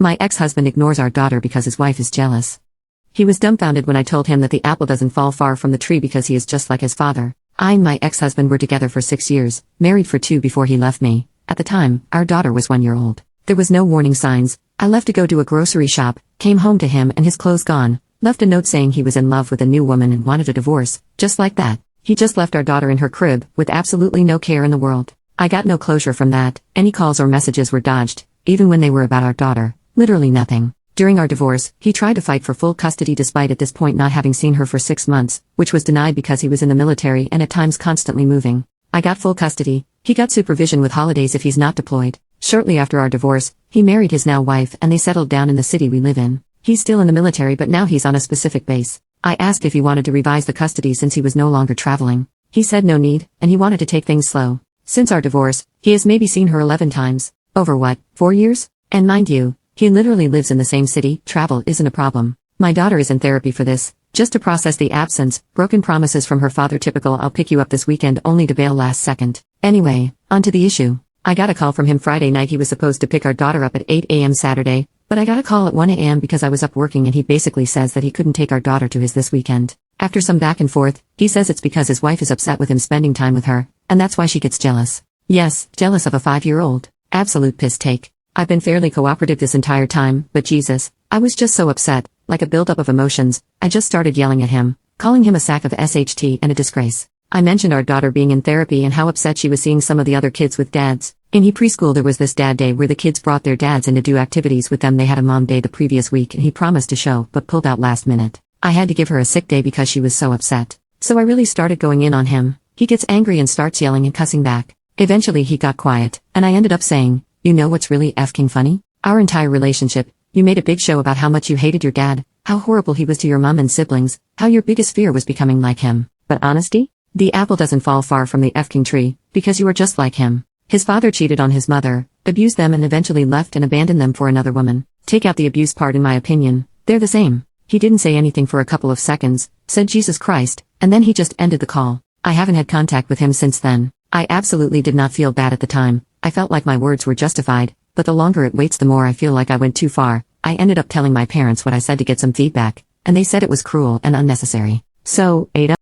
My ex-husband ignores our daughter because his wife is jealous. He was dumbfounded when I told him that the apple doesn't fall far from the tree because he is just like his father. I and my ex-husband were together for 6 years, married for 2 before he left me. At the time, our daughter was 1 year old. There was no warning signs. I left to go to a grocery shop, came home to him and his clothes gone, left a note saying he was in love with a new woman and wanted a divorce, just like that. He just left our daughter in her crib, with absolutely no care in the world. I got no closure from that. Any calls or messages were dodged, even when they were about our daughter. Literally nothing. During our divorce, he tried to fight for full custody despite at this point not having seen her for 6 months, which was denied because he was in the military and at times constantly moving. I got full custody. He got supervision with holidays if he's not deployed. Shortly after our divorce, he married his now wife and they settled down in the city we live in. He's still in the military but now he's on a specific base. I asked if he wanted to revise the custody since he was no longer traveling. He said no need, and he wanted to take things slow. Since our divorce, he has maybe seen her 11 times. Over what, 4 years? And mind you, he literally lives in the same city. Travel isn't a problem. My daughter is in therapy for this, just to process the absence, broken promises from her father. Typical I'll pick you up this weekend only to bail last second. Anyway, on to the issue. I got a call from him Friday night. He was supposed to pick our daughter up at 8 a.m. Saturday, but I got a call at 1 a.m. because I was up working and he basically says that he couldn't take our daughter to his this weekend. After some back and forth, he says it's because his wife is upset with him spending time with her, and that's why she gets jealous. Yes, jealous of a 5-year-old. Absolute piss take. I've been fairly cooperative this entire time, but Jesus, I was just so upset, like a buildup of emotions. I just started yelling at him, calling him a sack of SHT and a disgrace. I mentioned our daughter being in therapy and how upset she was seeing some of the other kids with dads. In preschool there was this dad day where the kids brought their dads in to do activities with them. They had a mom day the previous week and he promised to show but pulled out last minute. I had to give her a sick day because she was so upset. So I really started going in on him. He gets angry and starts yelling and cussing back. Eventually he got quiet, and I ended up saying, "You know what's really effing funny? Our entire relationship, you made a big show about how much you hated your dad, how horrible he was to your mom and siblings, how your biggest fear was becoming like him. But honesty? The apple doesn't fall far from the effing tree, because you are just like him. His father cheated on his mother, abused them and eventually left and abandoned them for another woman. Take out the abuse part in my opinion, they're the same." He didn't say anything for a couple of seconds, said Jesus Christ, and then he just ended the call. I haven't had contact with him since then. I absolutely did not feel bad at the time. I felt like my words were justified, but the longer it waits the more I feel like I went too far. I ended up telling my parents what I said to get some feedback, and they said it was cruel and unnecessary. So, Ada?